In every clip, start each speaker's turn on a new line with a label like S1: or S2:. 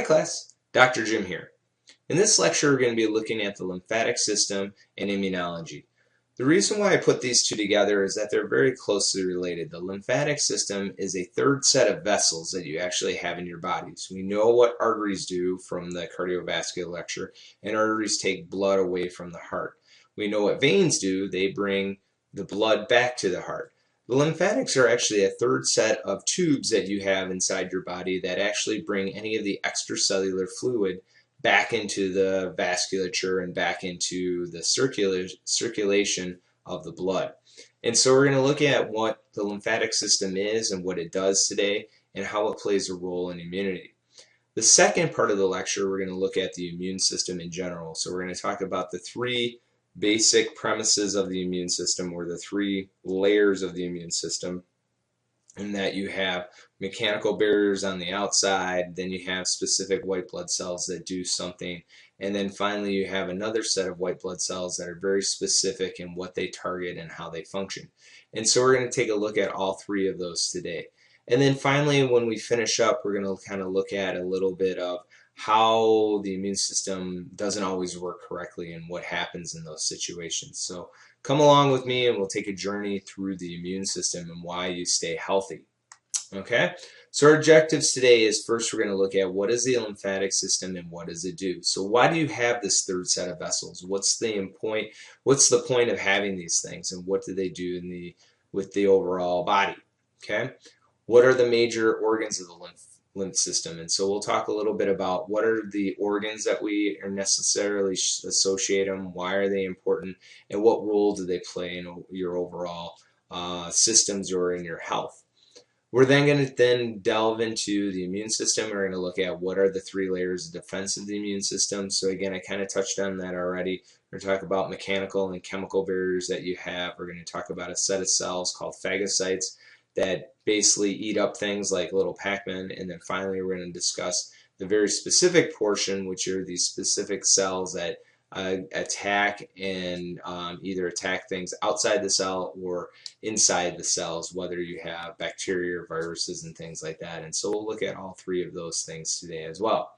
S1: class, Dr. Jim here. In this lecture we're going to be looking at the lymphatic system and immunology. The reason why I put these two together is that they're very closely related. The lymphatic system is a third set of vessels that you actually have in your body. So we know what arteries do from the cardiovascular lecture, and arteries take blood away from the heart. We know what veins do. They bring the blood back to the heart. The lymphatics are actually a third set of tubes that you have inside your body that actually bring any of the extracellular fluid back into the vasculature and back into the circulation of the blood. And so we're going to look at what the lymphatic system is and what it does today and how it plays a role in immunity. The second part of the lecture, we're going to look at the immune system in general. So we're going to talk about the three basic premises of the immune system, or the three layers of the immune system, in that you have mechanical barriers on the outside, then you have specific white blood cells that do something, and then finally you have another set of white blood cells that are very specific in what they target and how they function. And so we're going to take a look at all three of those today. And then finally, when we finish up, we're going to kind of look at a little bit of how the immune system doesn't always work correctly and what happens in those situations. So come along with me and we'll take a journey through the immune system and why you stay healthy. Okay, so our objectives today is, first we're going to look at what is the lymphatic system and what does it do. So why do you have this third set of vessels? What's the point of having these things, and what do they do with the overall body? Okay, what are the major organs of the lymph system? And so we'll talk a little bit about what are the organs that we are necessarily associate them, why are they important, and what role do they play in your overall systems or in your health. We're then going to delve into the immune system. We're going to look at what are the three layers of defense of the immune system. So again, I kind of touched on that already. We're going to talk about mechanical and chemical barriers that you have. We're going to talk about a set of cells called phagocytes that basically eat up things like little Pac-Man. And then finally, we're going to discuss the very specific portion, which are these specific cells that attack and either attack things outside the cell or inside the cells, whether you have bacteria or viruses and things like that. And so we'll look at all three of those things today as well.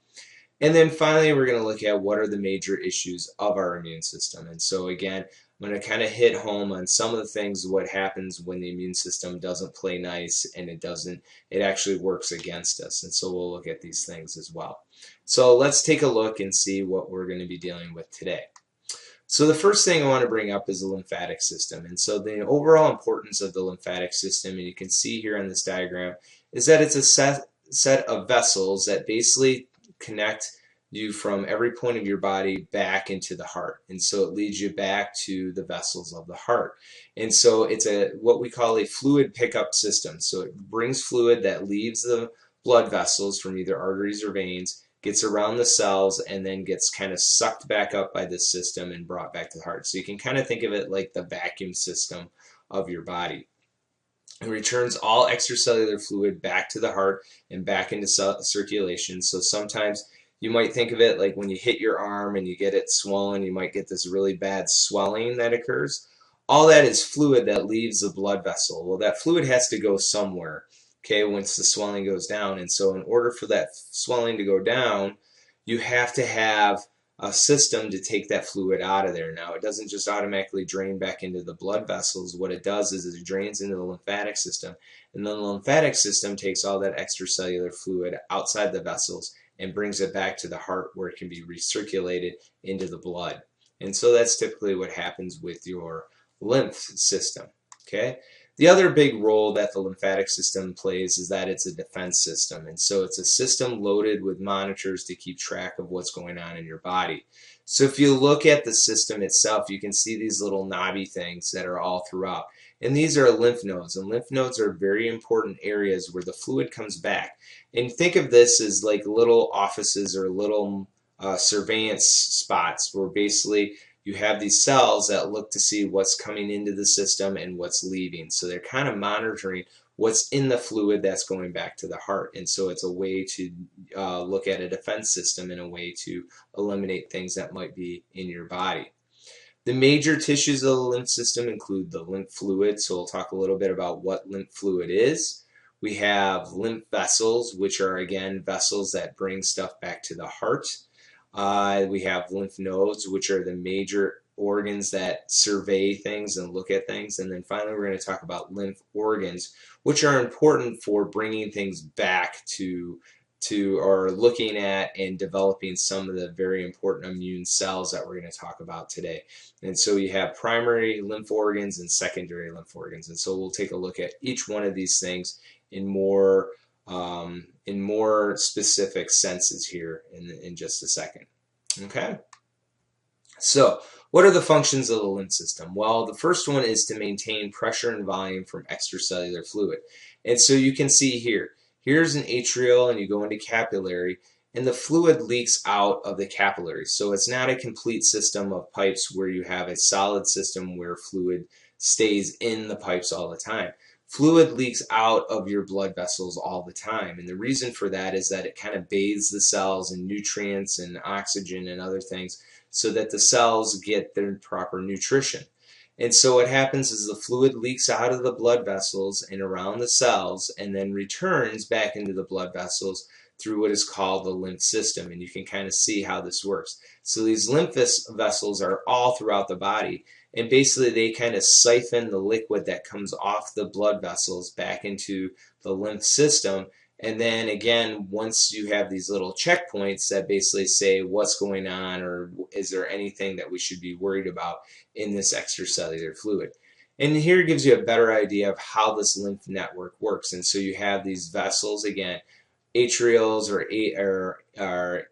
S1: And then finally, we're going to look at what are the major issues of our immune system. And so again, I'm going to kind of hit home on some of the things, what happens when the immune system doesn't play nice and it actually works against us. And so we'll look at these things as well. So let's take a look and see what we're going to be dealing with today. So the first thing I want to bring up is the lymphatic system. And so the overall importance of the lymphatic system, and you can see here on this diagram, is that it's a set of vessels that basically connect you from every point of your body back into the heart, and so it leads you back to the vessels of the heart. And so it's what we call a fluid pickup system. So it brings fluid that leaves the blood vessels from either arteries or veins, gets around the cells, and then gets kind of sucked back up by this system and brought back to the heart. So you can kind of think of it like the vacuum system of your body. It returns all extracellular fluid back to the heart and back into circulation. So sometimes you might think of it like when you hit your arm and you get it swollen, you might get this really bad swelling that occurs. All that is fluid that leaves the blood vessel. Well, that fluid has to go somewhere, okay, once the swelling goes down. And so in order for that swelling to go down, you have to have a system to take that fluid out of there. Now, it doesn't just automatically drain back into the blood vessels. What it does is it drains into the lymphatic system, and then the lymphatic system takes all that extracellular fluid outside the vessels and brings it back to the heart, where it can be recirculated into the blood. And so that's typically what happens with your lymph system. Okay. The other big role that the lymphatic system plays is that it's a defense system. And so it's a system loaded with monitors to keep track of what's going on in your body. So if you look at the system itself, you can see these little knobby things that are all throughout. And these are lymph nodes. And lymph nodes are very important areas where the fluid comes back. And think of this as like little offices or little surveillance spots where basically you have these cells that look to see what's coming into the system and what's leaving. So they're kind of monitoring what's in the fluid that's going back to the heart. And so it's a way to look at a defense system and a way to eliminate things that might be in your body. The major tissues of the lymph system include the lymph fluid. So we'll talk a little bit about what lymph fluid is. We have lymph vessels, which are again vessels that bring stuff back to the heart. We have lymph nodes, which are the major organs that survey things and look at things. And then finally, we're going to talk about lymph organs, which are important for bringing things back to or looking at and developing some of the very important immune cells that we're going to talk about today. And so you have primary lymph organs and secondary lymph organs. And so we'll take a look at each one of these things in more specific senses here in just a second. Okay? So, what are the functions of the lymph system? Well, the first one is to maintain pressure and volume from extracellular fluid. And so you can see here, here's an atrial and you go into capillary, and the fluid leaks out of the capillaries. So it's not a complete system of pipes where you have a solid system where fluid stays in the pipes all the time. Fluid leaks out of your blood vessels all the time, and the reason for that is that it kind of bathes the cells in nutrients and oxygen and other things so that the cells get their proper nutrition. And so what happens is the fluid leaks out of the blood vessels and around the cells and then returns back into the blood vessels through what is called the lymph system, and you can kind of see how this works. So these lymph vessels are all throughout the body, and basically they kind of siphon the liquid that comes off the blood vessels back into the lymph system. And then again, once you have these little checkpoints that basically say what's going on or is there anything that we should be worried about in this extracellular fluid. And here it gives you a better idea of how this lymph network works. And so you have these vessels, again, atrials or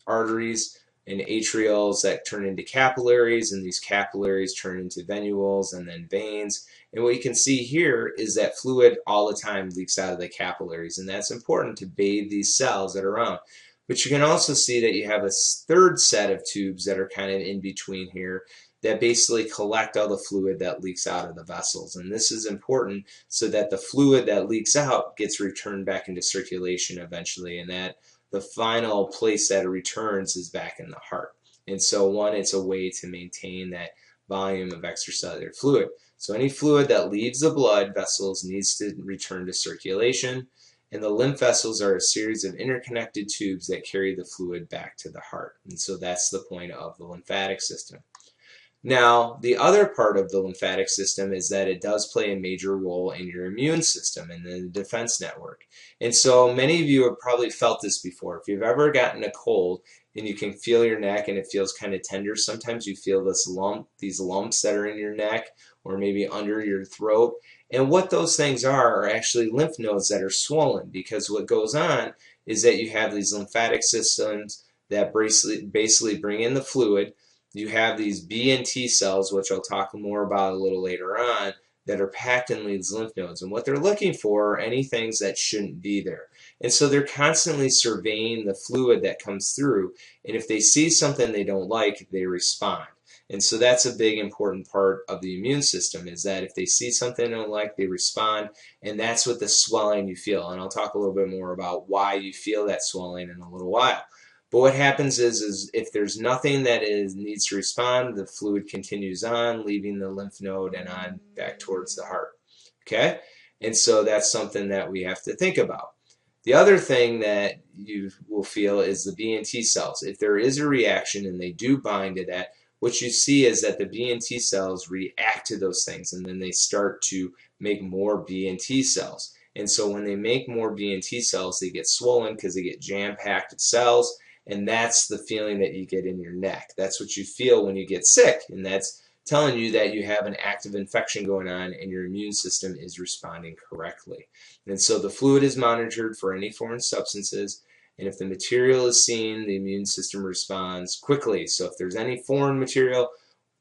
S1: arteries, and atrials that turn into capillaries, and these capillaries turn into venules and then veins. And what you can see here is that fluid all the time leaks out of the capillaries, and that's important to bathe these cells that are around. But you can also see that you have a third set of tubes that are kind of in between here that basically collect all the fluid that leaks out of the vessels. And this is important so that the fluid that leaks out gets returned back into circulation eventually, and that the final place that it returns is back in the heart. And so one, it's a way to maintain that volume of extracellular fluid. So any fluid that leaves the blood vessels needs to return to circulation, and the lymph vessels are a series of interconnected tubes that carry the fluid back to the heart. And so that's the point of the lymphatic system. Now, the other part of the lymphatic system is that it does play a major role in your immune system and the defense network. And so many of you have probably felt this before. If you've ever gotten a cold and you can feel your neck and it feels kind of tender, sometimes you feel these lumps that are in your neck or maybe under your throat. And what those things are actually lymph nodes that are swollen, because what goes on is that you have these lymphatic systems that basically bring in the fluid. You have these B and T cells, which I'll talk more about a little later on, that are packed in these lymph nodes. And what they're looking for are any things that shouldn't be there. And so they're constantly surveying the fluid that comes through. And if they see something they don't like, they respond. And so that's a big important part of the immune system, is that if they see something they don't like, they respond. And that's what the swelling you feel. And I'll talk a little bit more about why you feel that swelling in a little while. But what happens is if there's nothing that needs to respond, the fluid continues on, leaving the lymph node and on back towards the heart. Okay? And so that's something that we have to think about. The other thing that you will feel is the B and T cells. If there is a reaction and they do bind to that, what you see is that the B and T cells react to those things, and then they start to make more B and T cells. And so when they make more B and T cells, they get swollen because they get jam-packed with cells. And that's the feeling that you get in your neck. That's what you feel when you get sick, and that's telling you that you have an active infection going on and your immune system is responding correctly. And so the fluid is monitored for any foreign substances, and if the material is seen, the immune system responds quickly. So if there's any foreign material,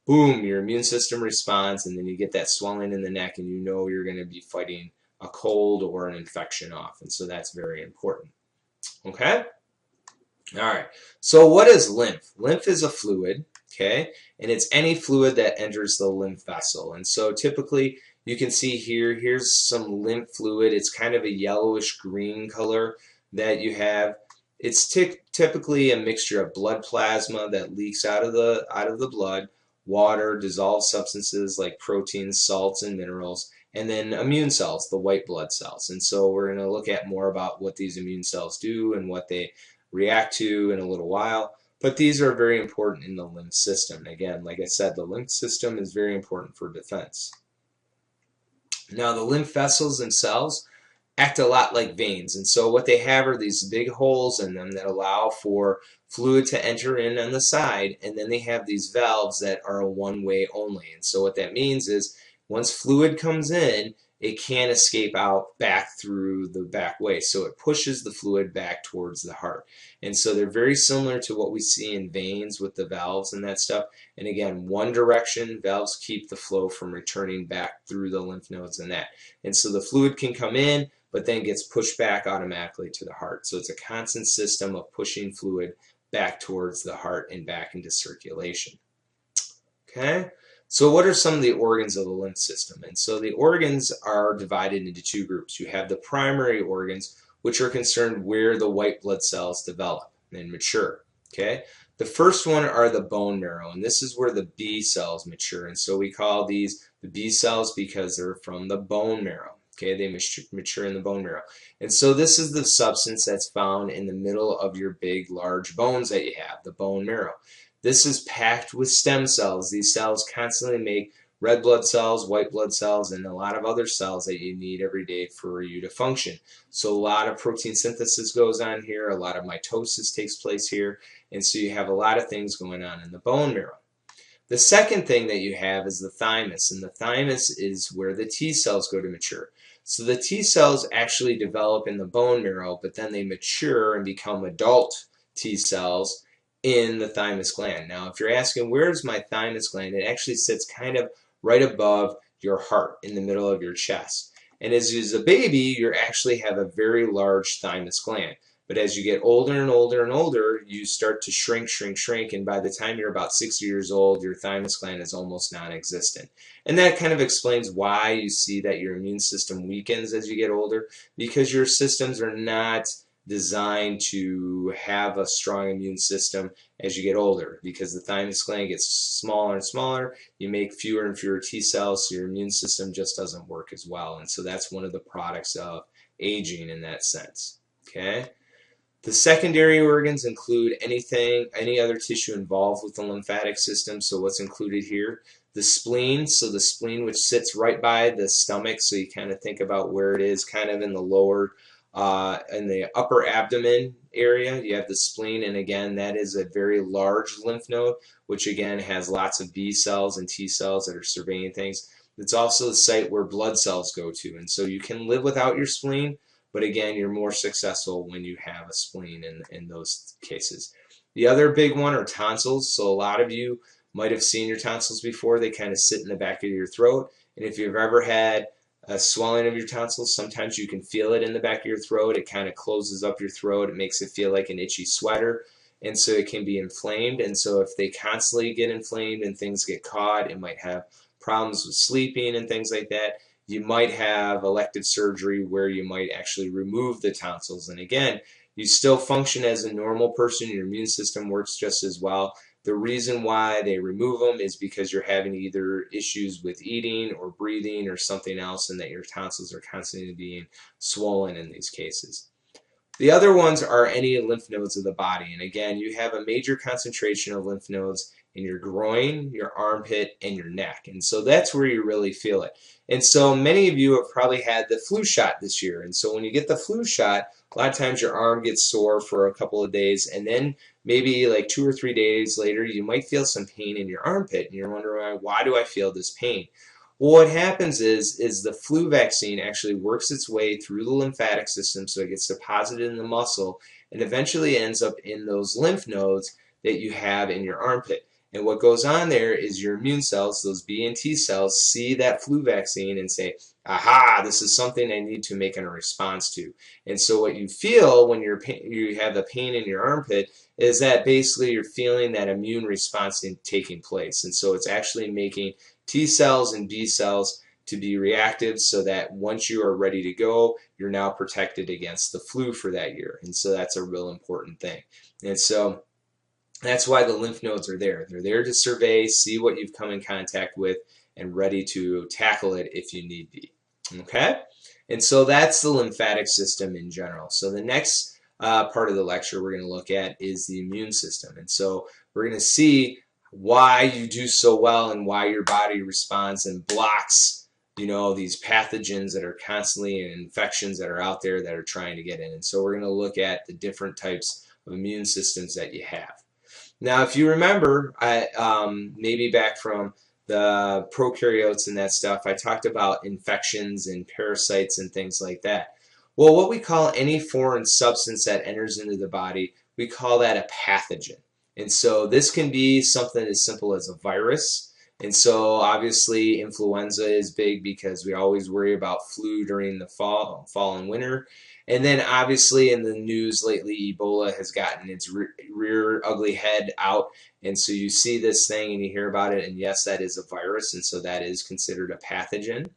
S1: boom, your immune system responds, and then you get that swelling in the neck, and you know you're going to be fighting a cold or an infection off. And so that's very important. Okay? All right, so what is lymph? Lymph is a fluid, okay, and it's any fluid that enters the lymph vessel. And so typically you can see here's some lymph fluid. It's kind of a yellowish green color that you have. It's typically a mixture of blood plasma that leaks out of the blood, water, dissolved substances like proteins, salts, and minerals, and then immune cells, the white blood cells. And so we're going to look at more about what these immune cells do and what they react to in a little while. But these are very important in the lymph system. Again, like I said, the lymph system is very important for defense. Now, the lymph vessels themselves act a lot like veins, and so what they have are these big holes in them that allow for fluid to enter in on the side, and then they have these valves that are a one-way only. And so what that means is once fluid comes in, it can't escape out back through the back way, so it pushes the fluid back towards the heart. And so they're very similar to what we see in veins with the valves and that stuff. And again, one direction, valves keep the flow from returning back through the lymph nodes and that. And so the fluid can come in, but then gets pushed back automatically to the heart. So it's a constant system of pushing fluid back towards the heart and back into circulation. Okay? So what are some of the organs of the lymph system? And so the organs are divided into two groups. You have the primary organs, which are concerned where the white blood cells develop and mature. Okay? The first one are the bone marrow, and this is where the B cells mature. And so we call these the B cells because they're from the bone marrow. Okay, they mature in the bone marrow. And so this is the substance that's found in the middle of your big, large bones that you have, the bone marrow. This is packed with stem cells. These cells constantly make red blood cells, white blood cells, and a lot of other cells that you need every day for you to function. So a lot of protein synthesis goes on here, a lot of mitosis takes place here, and so you have a lot of things going on in the bone marrow. The second thing that you have is the thymus, and the thymus is where the T cells go to mature. So the T cells actually develop in the bone marrow, but then they mature and become adult T cells in the thymus gland. Now, if you're asking, where's my thymus gland? It actually sits kind of right above your heart, in the middle of your chest. And as a baby, you actually have a very large thymus gland. But as you get older and older and older, you start to shrink, and by the time you're about 6 years old, your thymus gland is almost non-existent. And that kind of explains why you see that your immune system weakens as you get older, because your systems are not designed to have a strong immune system as you get older, because the thymus gland gets smaller and smaller, you make fewer and fewer T cells, so your immune system just doesn't work as well. And so that's one of the products of aging in that sense. Okay? The secondary organs include any other tissue involved with the lymphatic system. So what's included here? The spleen, so the spleen which sits right by the stomach, so you kind of think about where it is, kind of in the lower, in the upper abdomen area, you have the spleen, and again, that is a very large lymph node, which again has lots of B cells and T cells that are surveying things. It's also the site where blood cells go to, and so you can live without your spleen, but again, you're more successful when you have a spleen in those cases. The other big one are tonsils. So a lot of you might have seen your tonsils before. They kind of sit in the back of your throat. And if you've ever had a swelling of your tonsils, sometimes you can feel it in the back of your throat. It kind of closes up your throat. It makes it feel like an itchy sweater. And so it can be inflamed. And so if they constantly get inflamed and things get caught, it might have problems with sleeping and things like that. You might have elective surgery where you might actually remove the tonsils. And again, you still function as a normal person. Your immune system works just as well. The reason why they remove them is because you're having either issues with eating or breathing or something else, and that your tonsils are constantly being swollen in these cases. The other ones are any lymph nodes of the body. And again, you have a major concentration of lymph nodes in your groin, your armpit, and your neck. And so that's where you really feel it. And so many of you have probably had the flu shot this year. And so when you get the flu shot, a lot of times your arm gets sore for a couple of days, and then maybe like 2 or 3 days later, you might feel some pain in your armpit, and you're wondering, why do I feel this pain? Well, what happens is the flu vaccine actually works its way through the lymphatic system, so it gets deposited in the muscle and eventually ends up in those lymph nodes that you have in your armpit. And what goes on there is your immune cells, those B and T cells, see that flu vaccine and say, aha, this is something I need to make a response to. And so what you feel when you have the pain in your armpit is that basically you're feeling that immune response taking place. And so it's actually making T cells and B cells to be reactive, so that once you are ready to go, you're now protected against the flu for that year. And so that's a real important thing. And so that's why the lymph nodes are there. They're there to survey, see what you've come in contact with, and ready to tackle it if you need be. Okay? And so that's the lymphatic system in general. So the next part of the lecture we're going to look at is the immune system. And so we're going to see why you do so well and why your body responds and blocks, these pathogens that are constantly and infections that are out there that are trying to get in. And so we're going to look at the different types of immune systems that you have. Now, if you remember, maybe back from the prokaryotes and that stuff, I talked about infections and parasites and things like that. Well, what we call any foreign substance that enters into the body, we call that a pathogen. And so this can be something as simple as a virus. And so obviously influenza is big because we always worry about flu during the fall and winter. And then obviously in the news lately, Ebola has gotten its rear ugly head out. And so you see this thing and you hear about it, and yes, that is a virus, and so that is considered a pathogen.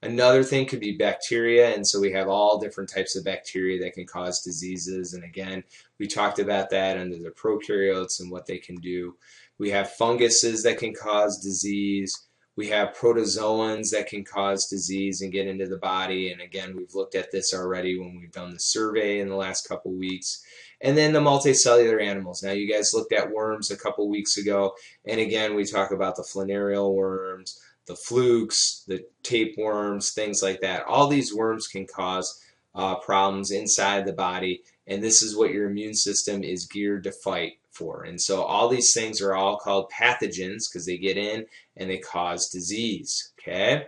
S1: Another thing could be bacteria, and so we have all different types of bacteria that can cause diseases. And again, we talked about that under the prokaryotes and what they can do. We have funguses that can cause disease. We have protozoans that can cause disease and get into the body. And again, we've looked at this already when we've done the survey in the last couple weeks. And then the multicellular animals. Now, you guys looked at worms a couple weeks ago. And again, we talk about the flanerale worms, the flukes, the tapeworms, things like that. All these worms can cause problems inside the body. And this is what your immune system is geared to fight for. And so all these things are all called pathogens because they get in and they cause disease. Okay?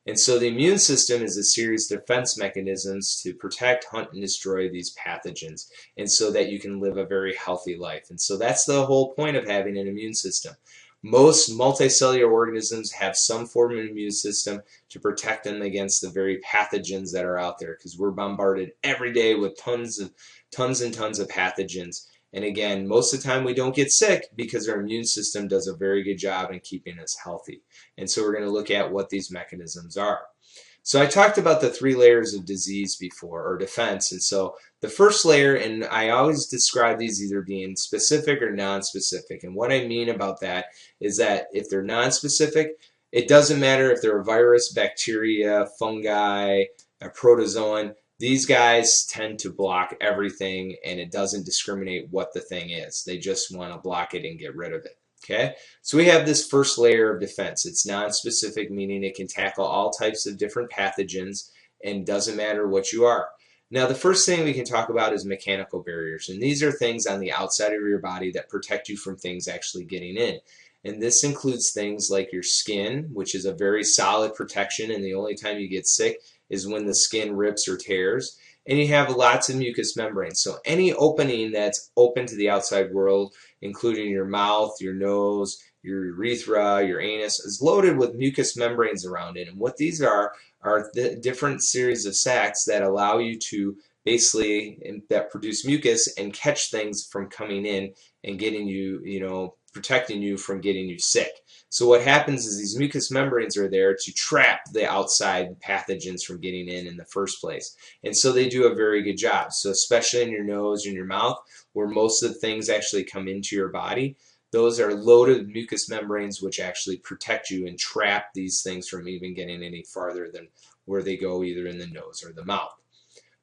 S1: And so the immune system is a series of defense mechanisms to protect, hunt, and destroy these pathogens, and so that you can live a very healthy life. And so that's the whole point of having an immune system. Most multicellular organisms have some form of immune system to protect them against the very pathogens that are out there, because we're bombarded every day with tons and tons of pathogens. And again, most of the time we don't get sick because our immune system does a very good job in keeping us healthy. And so we're going to look at what these mechanisms are. So I talked about the 3 layers of disease before, or defense. And so the first layer, and I always describe these either being specific or non-specific. And what I mean about that is that if they're non-specific, it doesn't matter if they're a virus, bacteria, fungi, a protozoan. These guys tend to block everything, and it doesn't discriminate what the thing is. They just want to block it and get rid of it. Okay, so we have this first layer of defense. It's non-specific, meaning it can tackle all types of different pathogens and doesn't matter what you are. Now, the first thing we can talk about is mechanical barriers, and these are things on the outside of your body that protect you from things actually getting in. And this includes things like your skin, which is a very solid protection, and the only time you get sick is when the skin rips or tears. And you have lots of mucous membranes. So any opening that's open to the outside world, including your mouth, your nose, your urethra, your anus, is loaded with mucous membranes around it. And what these are the different series of sacs that allow you to basically, that produce mucus and catch things from coming in and getting you, protecting you from getting you sick. So what happens is these mucous membranes are there to trap the outside pathogens from getting in the first place. And so they do a very good job. So especially in your nose and your mouth, where most of the things actually come into your body, those are loaded mucous membranes which actually protect you and trap these things from even getting any farther than where they go, either in the nose or the mouth.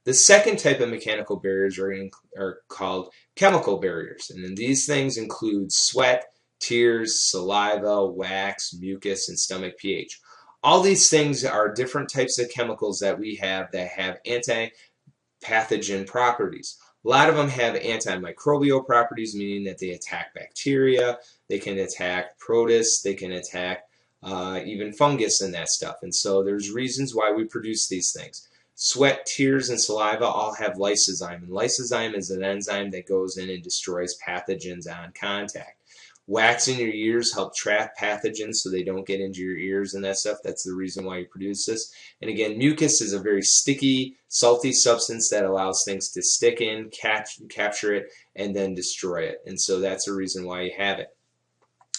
S1: The second type of mechanical barriers are called chemical barriers, and then these things include sweat, tears, saliva, wax, mucus, and stomach pH. All these things are different types of chemicals that we have that have anti-pathogen properties. A lot of them have antimicrobial properties, meaning that they attack bacteria, they can attack protists, they can attack even fungus and that stuff. And so there's reasons why we produce these things. Sweat, tears, and saliva all have lysozyme, and lysozyme is an enzyme that goes in and destroys pathogens on contact. Wax in your ears help trap pathogens so they don't get into your ears and that stuff. That's the reason why you produce this. And again, mucus is a very sticky, salty substance that allows things to stick in, capture it, and then destroy it. And so that's the reason why you have it.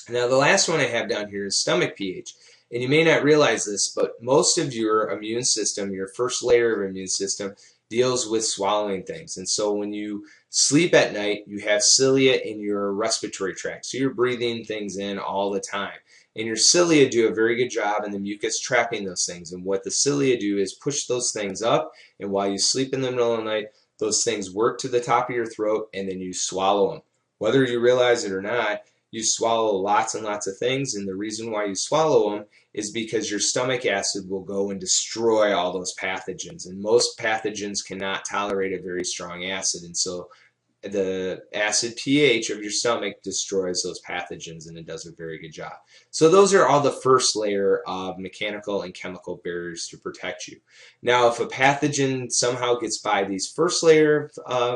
S1: Now, the last one I have down here is stomach pH. And you may not realize this, but most of your immune system, your first layer of immune system, deals with swallowing things. And so when you sleep at night, you have cilia in your respiratory tract. So you're breathing things in all the time. And your cilia do a very good job in the mucus trapping those things. And what the cilia do is push those things up, and while you sleep in the middle of the night, those things work to the top of your throat, and then you swallow them. Whether you realize it or not, you swallow lots and lots of things, and the reason why you swallow them is because your stomach acid will go and destroy all those pathogens. And most pathogens cannot tolerate a very strong acid, and so the acid pH of your stomach destroys those pathogens, and it does a very good job. So those are all the first layer of mechanical and chemical barriers to protect you. Now, if a pathogen somehow gets by these first layer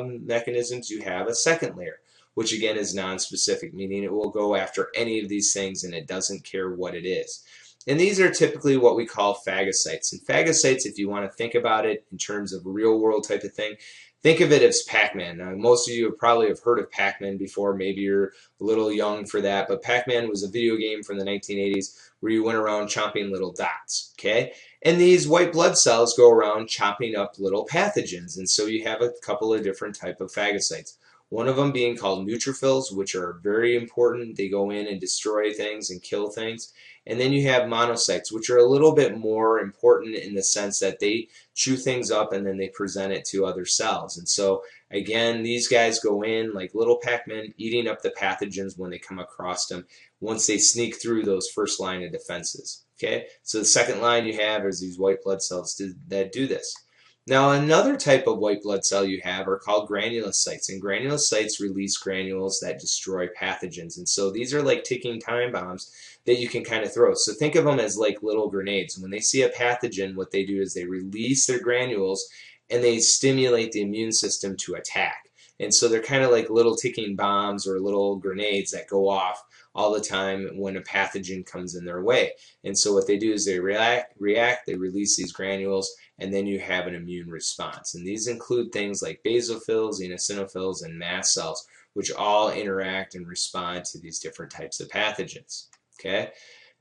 S1: mechanisms, you have a second layer, which again is non-specific, meaning it will go after any of these things and it doesn't care what it is. And these are typically what we call phagocytes. And phagocytes, if you want to think about it in terms of a real world type of thing, think of it as Pac-Man. Now, most of you probably have heard of Pac-Man before. Maybe you're a little young for that, but Pac-Man was a video game from the 1980s where you went around chomping little dots, okay? And these white blood cells go around chopping up little pathogens, and so you have a couple of different type of phagocytes. One of them being called neutrophils, which are very important. They go in and destroy things and kill things. And then you have monocytes, which are a little bit more important in the sense that they chew things up and then they present it to other cells. And so, again, these guys go in like little Pac-Men, eating up the pathogens when they come across them, once they sneak through those first line of defenses. Okay, so the second line you have is these white blood cells that do this. Now, another type of white blood cell you have are called granulocytes, and granulocytes release granules that destroy pathogens. And so these are like ticking time bombs that you can kind of throw. So think of them as like little grenades. When they see a pathogen, what they do is they release their granules and they stimulate the immune system to attack. And so they're kind of like little ticking bombs or little grenades that go off all the time when a pathogen comes in their way. And so what they do is they react, they release these granules, and then you have an immune response. And these include things like basophils, eosinophils, and mast cells, which all interact and respond to these different types of pathogens. Okay?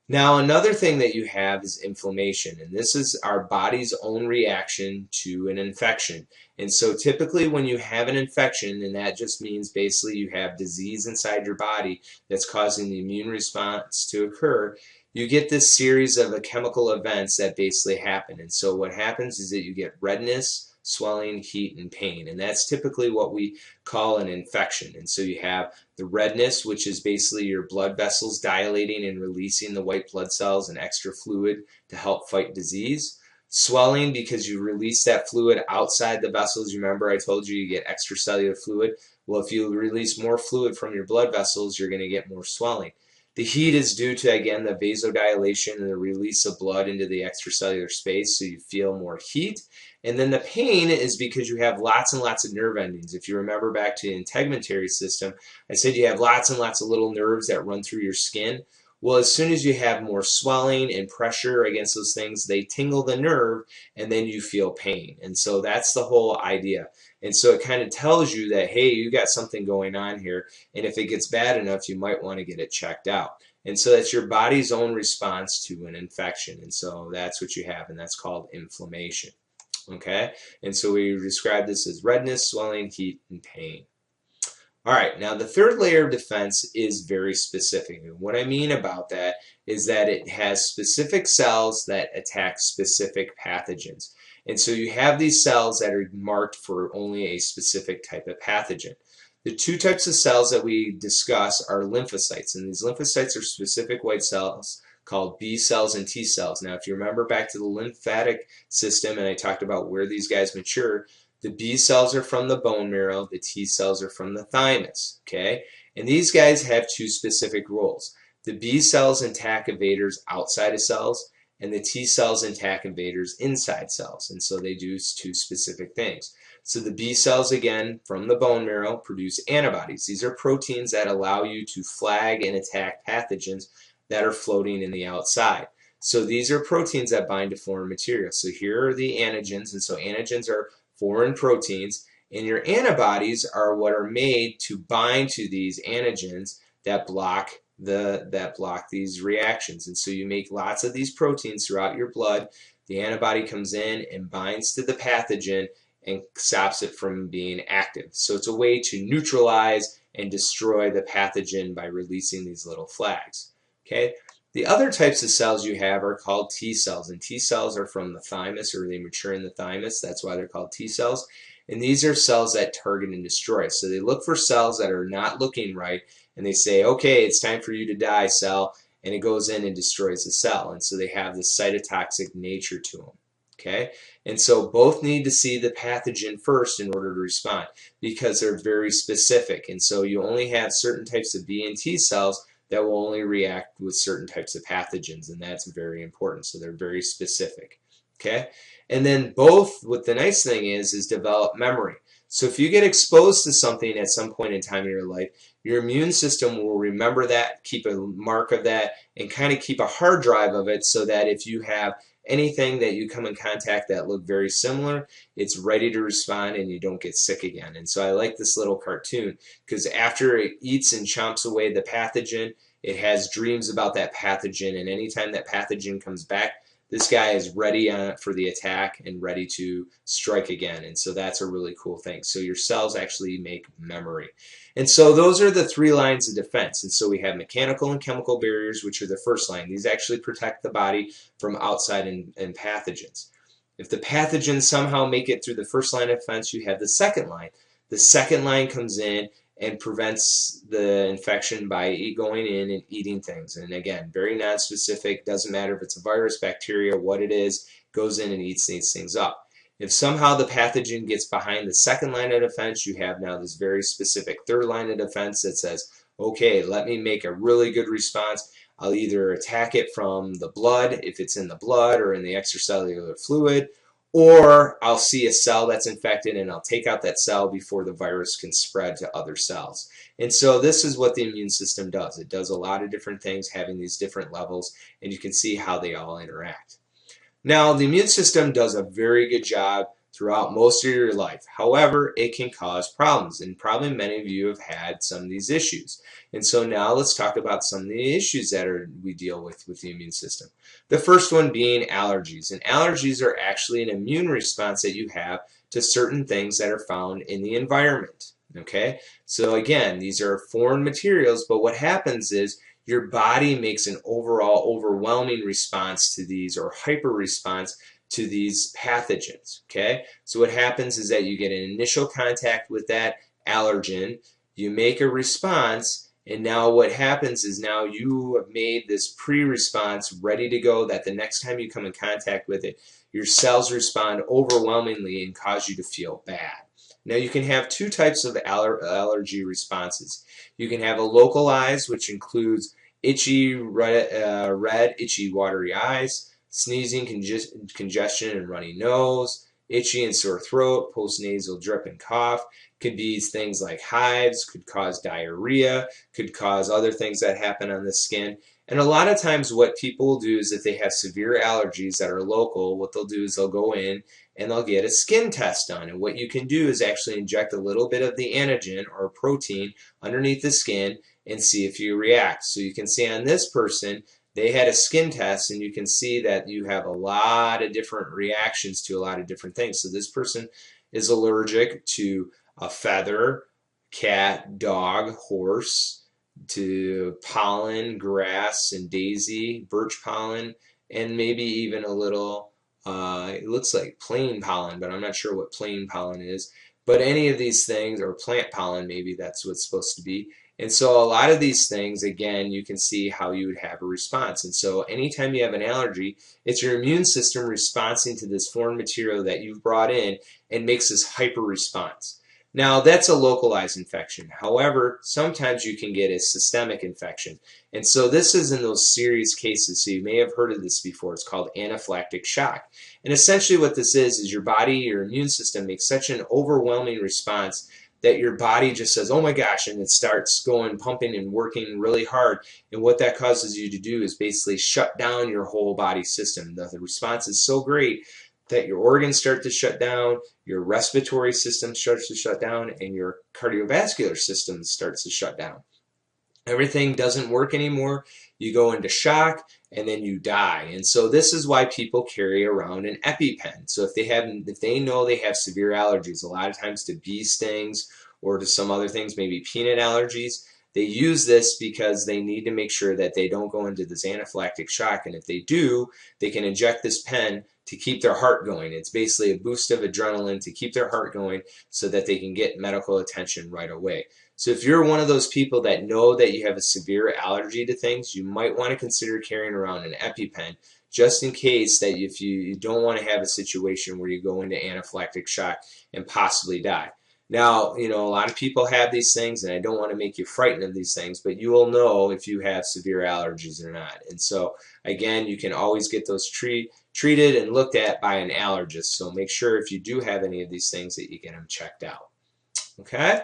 S1: Now, another thing that you have is inflammation, and this is our body's own reaction to an infection. And so typically when you have an infection, and that just means basically you have disease inside your body that's causing the immune response to occur, you get this series of chemical events that basically happen. And so what happens is that you get redness, swelling, heat, and pain. And that's typically what we call an infection. And so you have the redness, which is basically your blood vessels dilating and releasing the white blood cells and extra fluid to help fight disease. Swelling, because you release that fluid outside the vessels. Remember I told you get extracellular fluid? Well, if you release more fluid from your blood vessels, you're going to get more swelling. The heat is due to, again, the vasodilation and the release of blood into the extracellular space, so you feel more heat. And then the pain is because you have lots and lots of nerve endings. If you remember back to the integumentary system, I said you have lots and lots of little nerves that run through your skin. Well, as soon as you have more swelling and pressure against those things, they tingle the nerve, and then you feel pain. And so that's the whole idea. And so it kind of tells you that, hey, you got something going on here, and if it gets bad enough, you might want to get it checked out. And so that's your body's own response to an infection. And so that's what you have, and that's called inflammation. Okay? And so we describe this as redness, swelling, heat, and pain. All right, now the third layer of defense is very specific. And what I mean about that is that it has specific cells that attack specific pathogens. And so you have these cells that are marked for only a specific type of pathogen. The two types of cells that we discuss are lymphocytes, and these lymphocytes are specific white cells called B cells and T cells. Now, if you remember back to the lymphatic system, and I talked about where these guys mature, the B cells are from the bone marrow, the T cells are from the thymus, okay? And these guys have two specific roles. The B cells attack invaders outside of cells, and the T cells attack invaders inside cells. And so they do two specific things. So the B cells, again, from the bone marrow, produce antibodies. These are proteins that allow you to flag and attack pathogens that are floating in the outside. So these are proteins that bind to foreign material. So here are the antigens, and so antigens are foreign proteins, and your antibodies are what are made to bind to these antigens that block these reactions. And so you make lots of these proteins throughout your blood. The antibody comes in and binds to the pathogen and stops it from being active. So it's a way to neutralize and destroy the pathogen by releasing these little flags. Okay? The other types of cells you have are called T cells, and T cells are from the thymus, or they mature in the thymus. That's why they're called T cells. And these are cells that target and destroy. So they look for cells that are not looking right, and they say, okay, it's time for you to die, cell, and it goes in and destroys the cell. And so they have this cytotoxic nature to them. Okay, and so both need to see the pathogen first in order to respond, because they're very specific. And so you only have certain types of B and T cells that will only react with certain types of pathogens, and that's very important. So they're very specific. Okay, and then both, what the nice thing is develop memory. So if you get exposed to something at some point in time in your life, your immune system will remember that, keep a mark of that, and kind of keep a hard drive of it, so that if you have anything that you come in contact that look very similar, it's ready to respond and you don't get sick again. And so I like this little cartoon, because after it eats and chomps away the pathogen, it has dreams about that pathogen, and anytime that pathogen comes back, this guy is ready for the attack and ready to strike again. And so that's a really cool thing. So your cells actually make memory. And so those are the 3 lines of defense. And so we have mechanical and chemical barriers, which are the first line. These actually protect the body from outside and pathogens. If the pathogens somehow make it through the first line of defense, you have the second line. The second line comes in and prevents the infection by going in and eating things. And again, very nonspecific, doesn't matter if it's a virus, bacteria, what it is, goes in and eats these things up. If somehow the pathogen gets behind the second line of defense, you have now this very specific third line of defense that says, okay, let me make a really good response. I'll either attack it from the blood, if it's in the blood or in the extracellular fluid, or I'll see a cell that's infected and I'll take out that cell before the virus can spread to other cells. And so this is what the immune system does. It does a lot of different things, having these different levels, and you can see how they all interact. Now, the immune system does a very good job throughout most of your life. However, it can cause problems, and probably many of you have had some of these issues. And so now let's talk about some of the issues that we deal with the immune system. The first one being allergies. And allergies are actually an immune response that you have to certain things that are found in the environment. Okay? So again, these are foreign materials, but what happens is your body makes an overall overwhelming response to these, or hyper response to these pathogens. Okay, so what happens is that you get an initial contact with that allergen, you make a response, and now what happens is now you have made this pre-response ready to go, that the next time you come in contact with it, your cells respond overwhelmingly and cause you to feel bad. Now you can have 2 types of allergy responses. You can have a localized, which includes itchy, red, itchy, watery eyes, sneezing, congestion, and runny nose, itchy and sore throat, postnasal drip and cough. Could be things like hives, could cause diarrhea, could cause other things that happen on the skin. And a lot of times what people will do is, if they have severe allergies that are local, what they'll do is they'll go in and they'll get a skin test done. And what you can do is actually inject a little bit of the antigen or protein underneath the skin and see if you react. So you can see on this person, they had a skin test, and you can see that you have a lot of different reactions to a lot of different things. So this person is allergic to a feather, cat, dog, horse, to pollen, grass, and daisy, birch pollen, and maybe even a little, it looks like plain pollen, but I'm not sure what plain pollen is. But any of these things, or plant pollen, maybe that's what it's supposed to be. And so a lot of these things, again, you can see how you would have a response. And so anytime you have an allergy, it's your immune system responding to this foreign material that you've brought in and makes this hyper response. Now, that's a localized infection. However, sometimes you can get a systemic infection. And so this is in those serious cases. So you may have heard of this before. It's called anaphylactic shock. And essentially what this is your body, your immune system makes such an overwhelming response that your body just says, oh my gosh, and it starts going, pumping and working really hard. And what that causes you to do is basically shut down your whole body system. The response is so great that your organs start to shut down, your respiratory system starts to shut down, and your cardiovascular system starts to shut down. Everything doesn't work anymore. You go into shock, and then you die. And so this is why people carry around an EpiPen. So if they know they have severe allergies, a lot of times to bee stings or to some other things, maybe peanut allergies, They use this because they need to make sure that they don't go into this anaphylactic shock, and if they do, they can inject this pen to keep their heart going. It's basically a boost of adrenaline to keep their heart going so that they can get medical attention right away. So if you're one of those people that know that you have a severe allergy to things, you might want to consider carrying around an EpiPen just in case that if you don't want to have a situation where you go into anaphylactic shock and possibly die. Now, a lot of people have these things, and I don't want to make you frightened of these things, but you will know if you have severe allergies or not. And so, again, you can always get those treated and looked at by an allergist. So make sure if you do have any of these things that you get them checked out. Okay?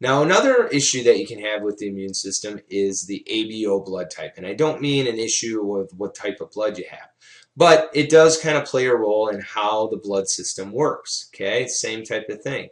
S1: Now, another issue that you can have with the immune system is the ABO blood type. And I don't mean an issue with what type of blood you have, but it does kind of play a role in how the blood system works. Okay? Same type of thing.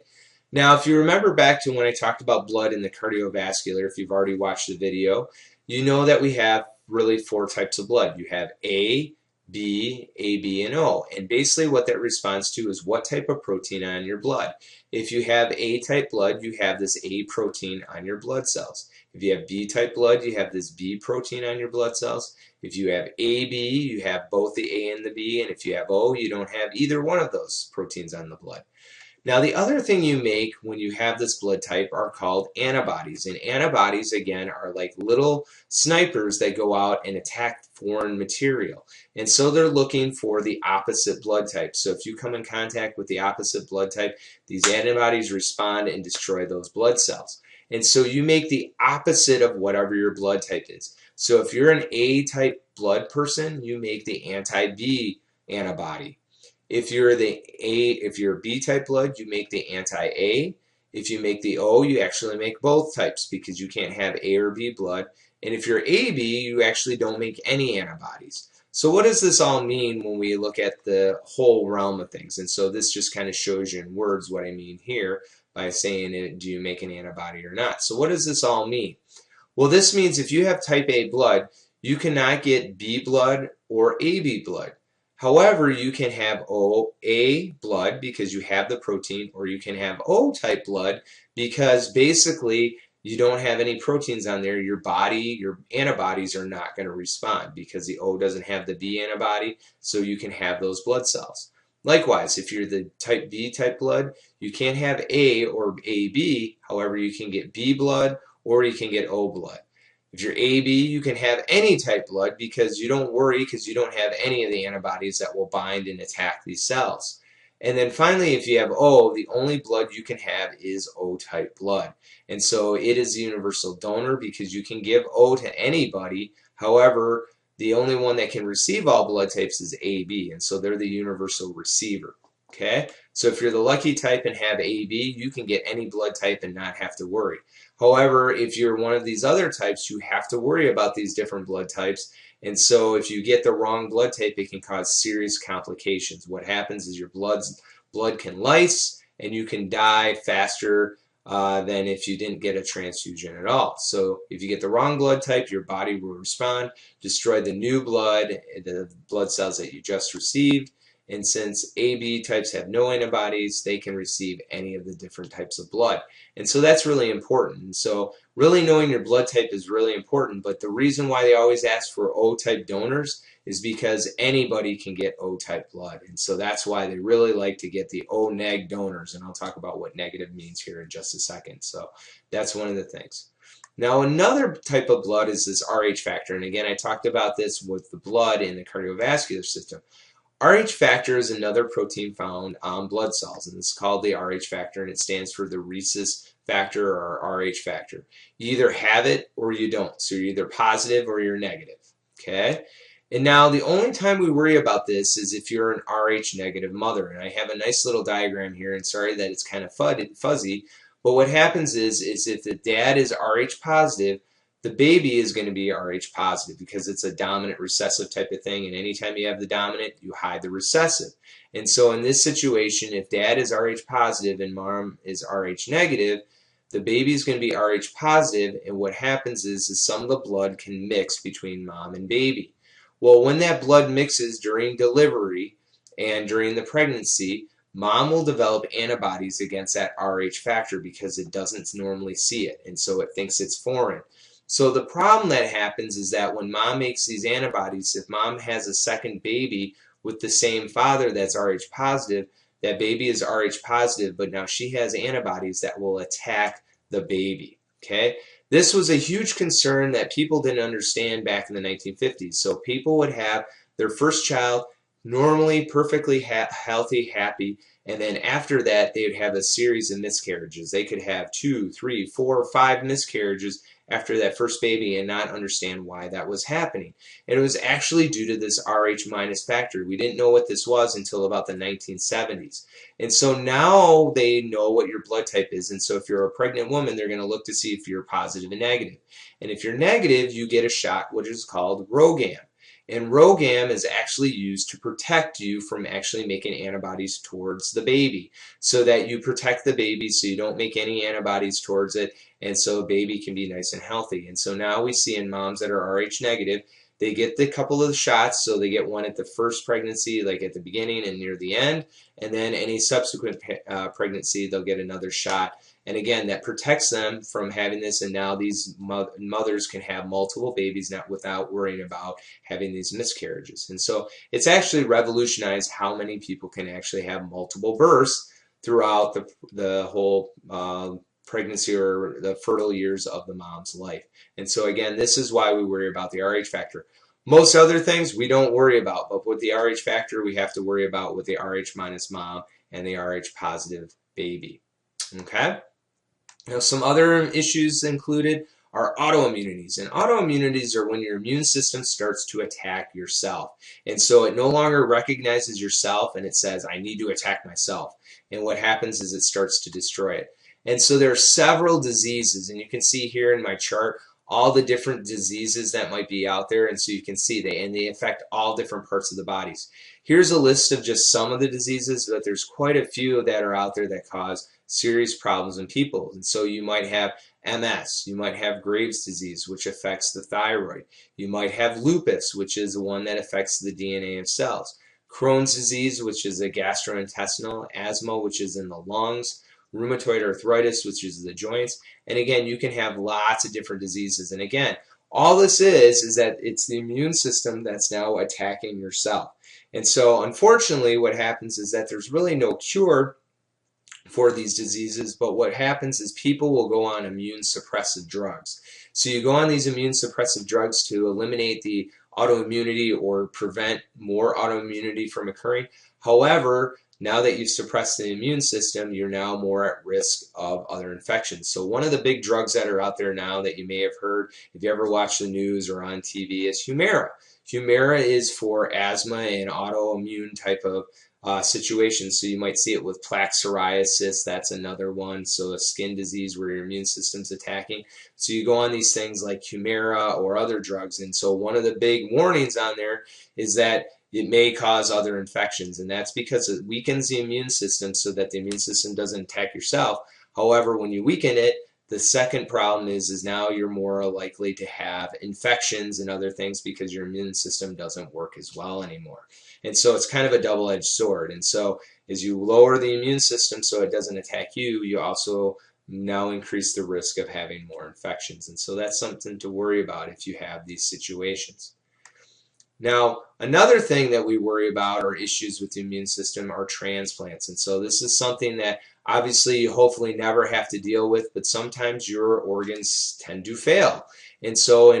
S1: Now, if you remember back to when I talked about blood in the cardiovascular, if you've already watched the video, you know that we have really 4 types of blood. You have A, B, AB, and O. And basically what that responds to is what type of protein on your blood. If you have A-type blood, you have this A protein on your blood cells. If you have B-type blood, you have this B protein on your blood cells. If you have AB, you have both the A and the B. And if you have O, you don't have either one of those proteins on the blood. Now, the other thing you make when you have this blood type are called antibodies. And antibodies, again, are like little snipers that go out and attack foreign material. And so they're looking for the opposite blood type. So if you come in contact with the opposite blood type, these antibodies respond and destroy those blood cells. And so you make the opposite of whatever your blood type is. So if you're an A-type blood person, you make the anti-B antibody. If you're a B-type blood, you make the anti-A. If you make the O, you actually make both types because you can't have A or B blood. And if you're AB, you actually don't make any antibodies. So what does this all mean when we look at the whole realm of things? And so this just kind of shows you in words what I mean here by saying, do you make an antibody or not? So what does this all mean? Well, this means if you have type A blood, you cannot get B blood or AB blood. However, you can have OA blood because you have the protein, or you can have O-type blood because basically you don't have any proteins on there. Your body, your antibodies are not going to respond because the O doesn't have the B antibody, so you can have those blood cells. Likewise, if you're the type B type blood, you can't have A or AB. However, you can get B blood or you can get O blood. If you're AB, you can have any type blood because you don't worry because you don't have any of the antibodies that will bind and attack these cells. And then finally, if you have O, the only blood you can have is O-type blood. And so it is the universal donor because you can give O to anybody. However, the only one that can receive all blood types is AB, and so they're the universal receiver. Okay? So if you're the lucky type and have AB, you can get any blood type and not have to worry. However, if you're one of these other types, you have to worry about these different blood types. And so if you get the wrong blood type, it can cause serious complications. What happens is your blood can lyse and you can die faster than if you didn't get a transfusion at all. So if you get the wrong blood type, your body will respond, destroy the new blood, the blood cells that you just received. And since AB types have no antibodies, they can receive any of the different types of blood. And so that's really important. And so really knowing your blood type is really important, but the reason why they always ask for O-type donors is because anybody can get O-type blood. And so that's why they really like to get the O-neg donors. And I'll talk about what negative means here in just a second. So that's one of the things. Now another type of blood is this Rh factor. And again, I talked about this with the blood in the cardiovascular system. Rh factor is another protein found on blood cells, and it's called the Rh factor, and it stands for the rhesus factor or Rh factor. You either have it or you don't, so you're either positive or you're negative. Okay? And now the only time we worry about this is if you're an Rh negative mother, and I have a nice little diagram here, and sorry that it's kind of fuzzy, but what happens is if the dad is Rh positive, the baby is going to be Rh positive because it's a dominant recessive type of thing, and anytime you have the dominant, you hide the recessive. And so in this situation, if dad is Rh positive and mom is Rh negative, the baby is going to be Rh positive, and what happens is some of the blood can mix between mom and baby. Well, when that blood mixes during delivery and during the pregnancy, mom will develop antibodies against that Rh factor because it doesn't normally see it, and so it thinks it's foreign. So the problem that happens is that when mom makes these antibodies, if mom has a second baby with the same father that's Rh positive, that baby is Rh positive, but now she has antibodies that will attack the baby. Okay? This was a huge concern that people didn't understand back in the 1950s. So people would have their first child normally perfectly healthy, happy, and then after that they would have a series of miscarriages. They could have 2, 3, 4, 5 miscarriages after that first baby and not understand why that was happening. And it was actually due to this Rh minus factor. We didn't know what this was until about the 1970s. And so now they know what your blood type is. And so if you're a pregnant woman, they're going to look to see if you're positive and negative. And if you're negative, you get a shot, which is called RhoGAM. And RhoGAM is actually used to protect you from actually making antibodies towards the baby, so that you protect the baby so you don't make any antibodies towards it, and so baby can be nice and healthy. And so now we see in moms that are Rh negative, they get the couple of the shots, so they get one at the first pregnancy, like at the beginning and near the end, and then any subsequent pregnancy, they'll get another shot. And again, that protects them from having this, and now these mothers can have multiple babies without worrying about having these miscarriages. And so it's actually revolutionized how many people can actually have multiple births throughout the whole pregnancy or the fertile years of the mom's life. And so again, this is why we worry about the Rh factor. Most other things we don't worry about, but with the Rh factor, we have to worry about with the Rh minus mom and the Rh positive baby. Okay? Now, some other issues included are autoimmunities. And autoimmunities are when your immune system starts to attack yourself. And so it no longer recognizes yourself and it says, I need to attack myself. And what happens is it starts to destroy it. And so there are several diseases, and you can see here in my chart all the different diseases that might be out there, and so you can see they affect all different parts of the bodies. Here's a list of just some of the diseases, but there's quite a few that are out there that cause serious problems in people. And so you might have MS, you might have Graves' disease, which affects the thyroid. You might have lupus, which is the one that affects the DNA of cells. Crohn's disease, which is a gastrointestinal, asthma, which is in the lungs, rheumatoid arthritis, which is the joints. And again, you can have lots of different diseases. And again, all this is that it's the immune system that's now attacking yourself. And so unfortunately, what happens is that there's really no cure for these diseases, but what happens is people will go on immune suppressive drugs. So you go on these immune suppressive drugs to eliminate the autoimmunity or prevent more autoimmunity from occurring. However, now that you've suppressed the immune system, you're now more at risk of other infections. So one of the big drugs that are out there now that you may have heard, if you ever watch the news or on TV, is Humira. Humira is for asthma and autoimmune type of situations. So you might see it with plaque psoriasis. That's another one. So a skin disease where your immune system's attacking. So you go on these things like Humira or other drugs. And so one of the big warnings on there is that it may cause other infections, and that's because it weakens the immune system so that the immune system doesn't attack yourself. However, when you weaken it, the second problem is now you're more likely to have infections and other things because your immune system doesn't work as well anymore. And so it's kind of a double-edged sword. And so as you lower the immune system so it doesn't attack you, you also now increase the risk of having more infections. And so that's something to worry about if you have these situations. Now, another thing that we worry about or issues with the immune system are transplants. And so this is something that obviously you hopefully never have to deal with, but sometimes your organs tend to fail. And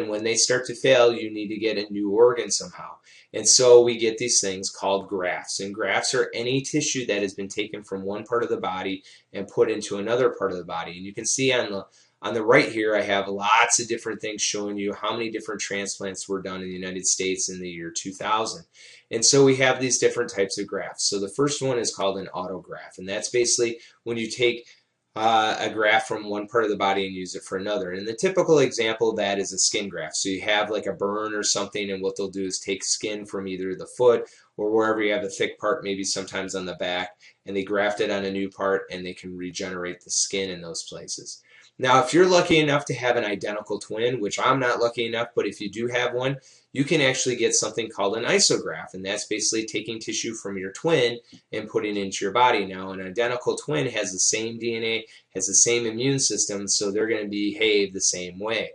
S1: when they start to fail, you need to get a new organ somehow. And so we get these things called grafts. And grafts are any tissue that has been taken from one part of the body and put into another part of the body. And you can see on the right here, I have lots of different things showing you how many different transplants were done in the United States in the year 2000. And so we have these different types of grafts. So the first one is called an autograft, and that's basically when you take a graft from one part of the body and use it for another. And the typical example of that is a skin graft. So you have like a burn or something, and what they'll do is take skin from either the foot or wherever you have a thick part, maybe sometimes on the back, and they graft it on a new part, and they can regenerate the skin in those places. Now, if you're lucky enough to have an identical twin, which I'm not lucky enough, but if you do have one, you can actually get something called an isograft, and that's basically taking tissue from your twin and putting it into your body. Now, an identical twin has the same DNA, has the same immune system, so they're going to behave the same way.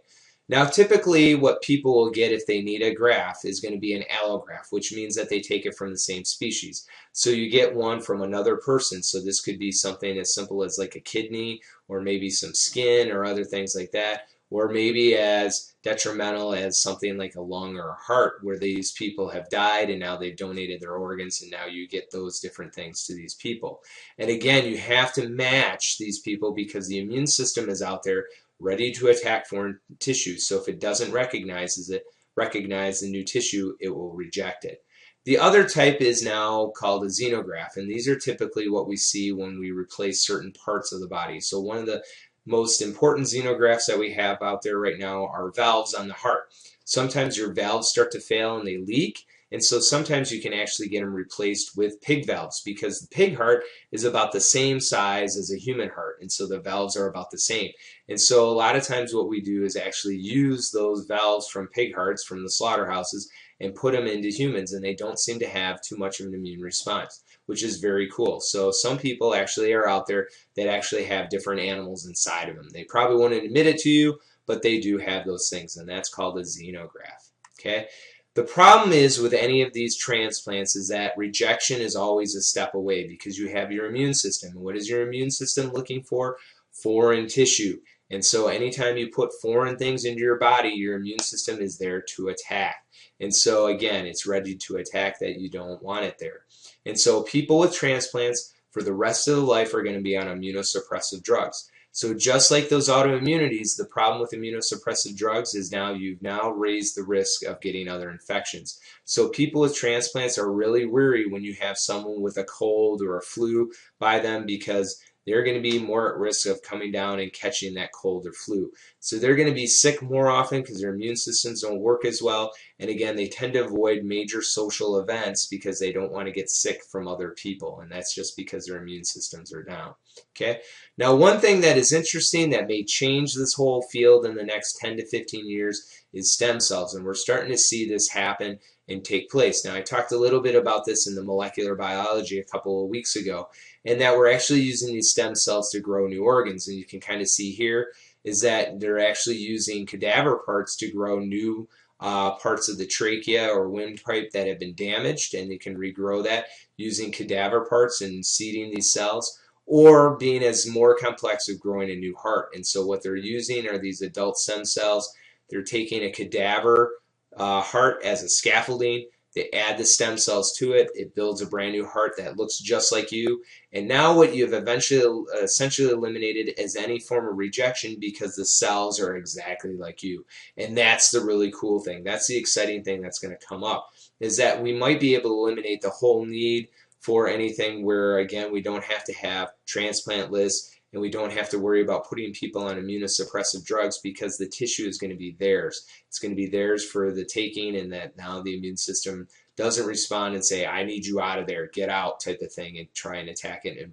S1: Now, typically what people will get if they need a graft is going to be an allograft, which means that they take it from the same species. So you get one from another person. So this could be something as simple as like a kidney, or maybe some skin or other things like that, or maybe as detrimental as something like a lung or a heart, where these people have died and now they've donated their organs, and now you get those different things to these people. And again, you have to match these people because the immune system is out there ready to attack foreign tissue. So if it doesn't recognize the new tissue, it will reject it. The other type is now called a xenograft, and these are typically what we see when we replace certain parts of the body. So one of the most important xenografts that we have out there right now are valves on the heart. Sometimes your valves start to fail and they leak, and so sometimes you can actually get them replaced with pig valves, because the pig heart is about the same size as a human heart, and so the valves are about the same. And so a lot of times what we do is actually use those valves from pig hearts from the slaughterhouses and put them into humans, and they don't seem to have too much of an immune response, which is very cool. So some people actually are out there that actually have different animals inside of them. They probably won't admit it to you, but they do have those things, and that's called a xenograft. Okay? The problem is with any of these transplants is that rejection is always a step away, because you have your immune system. And what is your immune system looking for? Foreign tissue. And so anytime you put foreign things into your body, your immune system is there to attack. And so again, it's ready to attack that you don't want it there. And so people with transplants for the rest of their life are going to be on immunosuppressive drugs. So just like those autoimmunities, the problem with immunosuppressive drugs is now you've now raised the risk of getting other infections. So people with transplants are really weary when you have someone with a cold or a flu by them, because they're going to be more at risk of coming down and catching that cold or flu. So they're going to be sick more often because their immune systems don't work as well. And again, they tend to avoid major social events because they don't want to get sick from other people. And that's just because their immune systems are down. Okay. Now, one thing that is interesting that may change this whole field in the next 10 to 15 years is stem cells. And we're starting to see this happen and take place. Now, I talked a little bit about this in the molecular biology a couple of weeks ago, and that we're actually using these stem cells to grow new organs. And you can kind of see here is that they're actually using cadaver parts to grow new parts of the trachea or windpipe that have been damaged, and they can regrow that using cadaver parts and seeding these cells, or being as more complex of growing a new heart. And so what they're using are these adult stem cells. They're taking a cadaver heart as a scaffolding. They add the stem cells to it. It builds a brand new heart that looks just like you. And now what you've essentially eliminated is any form of rejection, because the cells are exactly like you. And that's the really cool thing. That's the exciting thing that's going to come up, is that we might be able to eliminate the whole need for anything where, again, we don't have to have transplant lists, and we don't have to worry about putting people on immunosuppressive drugs, because the tissue is going to be theirs. It's going to be theirs for the taking, and that now the immune system doesn't respond and say, I need you out of there, get out type of thing, and try and attack it and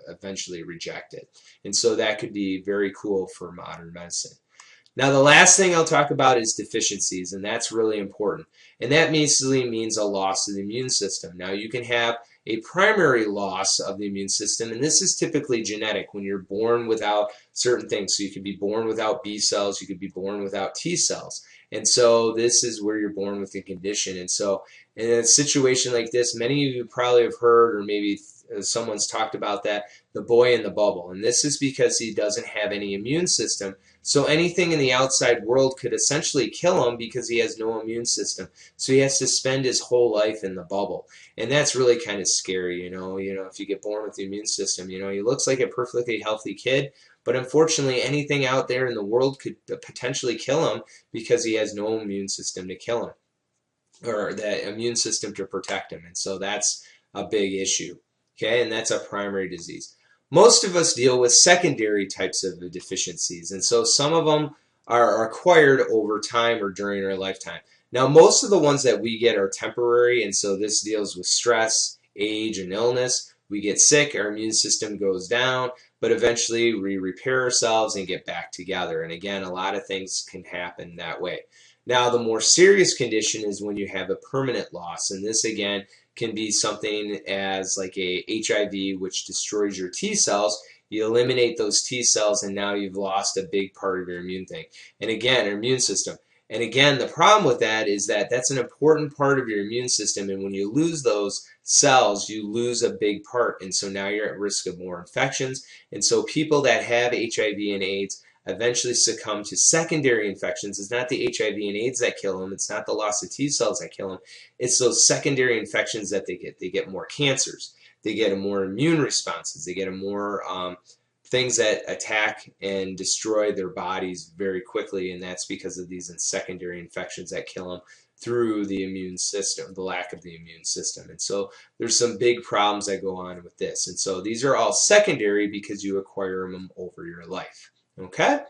S1: eventually reject it. And so that could be very cool for modern medicine. Now, the last thing I'll talk about is deficiencies, and that's really important. And that basically means a loss of the immune system. Now, you can have a primary loss of the immune system, and this is typically genetic when you're born without certain things. So you could be born without B cells, you could be born without T cells. And so this is where you're born with the condition. And so in a situation like this, many of you probably have heard, or maybe someone's talked about that, the boy in the bubble. And this is because he doesn't have any immune system. So anything in the outside world could essentially kill him because he has no immune system. So he has to spend his whole life in the bubble. And that's really kind of scary, you know, if you get born with the immune system, he looks like a perfectly healthy kid, but unfortunately anything out there in the world could potentially kill him because he has no immune system to kill him, or that immune system to protect him. And so that's a big issue. Okay, and that's a primary disease. Most of us deal with secondary types of deficiencies, and so some of them are acquired over time or during our lifetime. Now, most of the ones that we get are temporary, and so this deals with stress, age, and illness. We get sick, our immune system goes down, but eventually we repair ourselves and get back together. And again, a lot of things can happen that way. Now, the more serious condition is when you have a permanent loss, and this again can be something as like a HIV, which destroys your T cells. You eliminate those T cells, and now you've lost a big part of your immune thing. And again, your immune system. And again, the problem with that is that that's an important part of your immune system, and when you lose those cells, you lose a big part, and so now you're at risk of more infections. And so people that have HIV and AIDS eventually succumb to secondary infections. It's not the HIV and AIDS that kill them. It's not the loss of T cells that kill them. It's those secondary infections that they get. They get more cancers. They get more immune responses. They get more things that attack and destroy their bodies very quickly, and that's because of these secondary infections that kill them through the immune system, the lack of the immune system. And so there's some big problems that go on with this. And so these are all secondary because you acquire them over your life. Okay?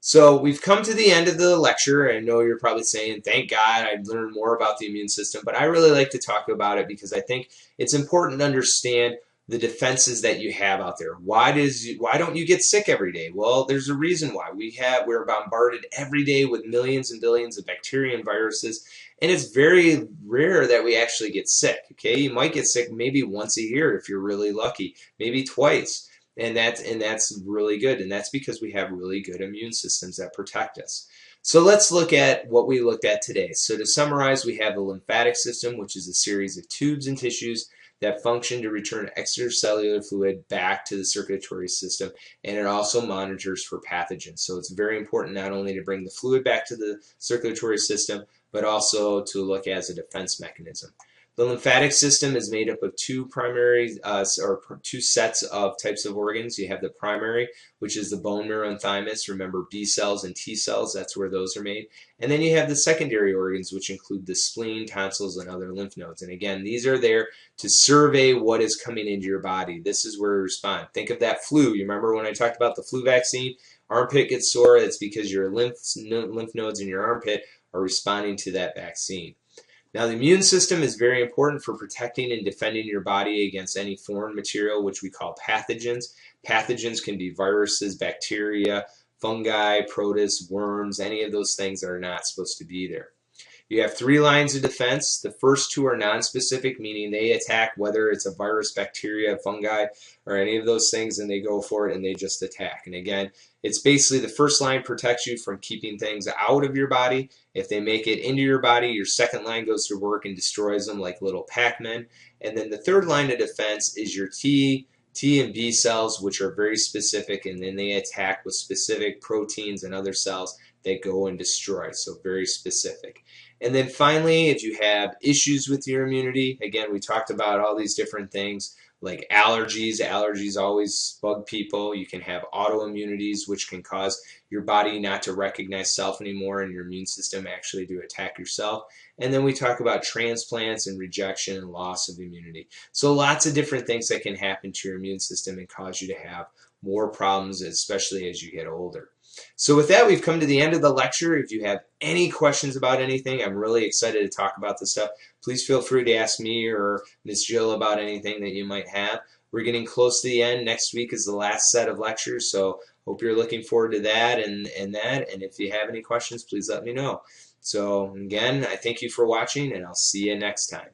S1: So we've come to the end of the lecture. I know you're probably saying, thank God I've learned more about the immune system, but I really like to talk about it because I think it's important to understand the defenses that you have out there. Why don't you get sick every day? Well, there's a reason why. We're bombarded every day with millions and billions of bacteria and viruses, and it's very rare that we actually get sick. Okay, you might get sick maybe once a year if you're really lucky, maybe twice. And that's really good, and that's because we have really good immune systems that protect us. So let's look at what we looked at today. So to summarize, we have the lymphatic system, which is a series of tubes and tissues that function to return extracellular fluid back to the circulatory system, and it also monitors for pathogens. So it's very important not only to bring the fluid back to the circulatory system, but also to look as a defense mechanism. The lymphatic system is made up of two sets of types of organs. You have the primary, which is the bone marrow and thymus. Remember, B cells and T cells, that's where those are made. And then you have the secondary organs, which include the spleen, tonsils, and other lymph nodes. And again, these are there to survey what is coming into your body. This is where we respond. Think of that flu. You remember when I talked about the flu vaccine? Armpit gets sore. It's because your lymph nodes in your armpit are responding to that vaccine. Now, the immune system is very important for protecting and defending your body against any foreign material, which we call pathogens. Pathogens can be viruses, bacteria, fungi, protists, worms, any of those things that are not supposed to be there. You have three lines of defense. The first two are nonspecific, meaning they attack whether it's a virus, bacteria, fungi, or any of those things, and they go for it and they just attack. And again, it's basically the first line protects you from keeping things out of your body. If they make it into your body, your second line goes to work and destroys them like little Pac-Men. And then the third line of defense is your T and B cells, which are very specific, and then they attack with specific proteins and other cells that go and destroy, so very specific. And then finally, if you have issues with your immunity, again, we talked about all these different things like allergies. Allergies always bug people. You can have autoimmunities, which can cause your body not to recognize self anymore and your immune system actually to attack yourself. And then we talk about transplants and rejection and loss of immunity. So lots of different things that can happen to your immune system and cause you to have more problems, especially as you get older. So with that, we've come to the end of the lecture. If you have any questions about anything, I'm really excited to talk about this stuff. Please feel free to ask me or Miss Jill about anything that you might have. We're getting close to the end. Next week is the last set of lectures, so hope you're looking forward to that and that. And if you have any questions, please let me know. So again, I thank you for watching, and I'll see you next time.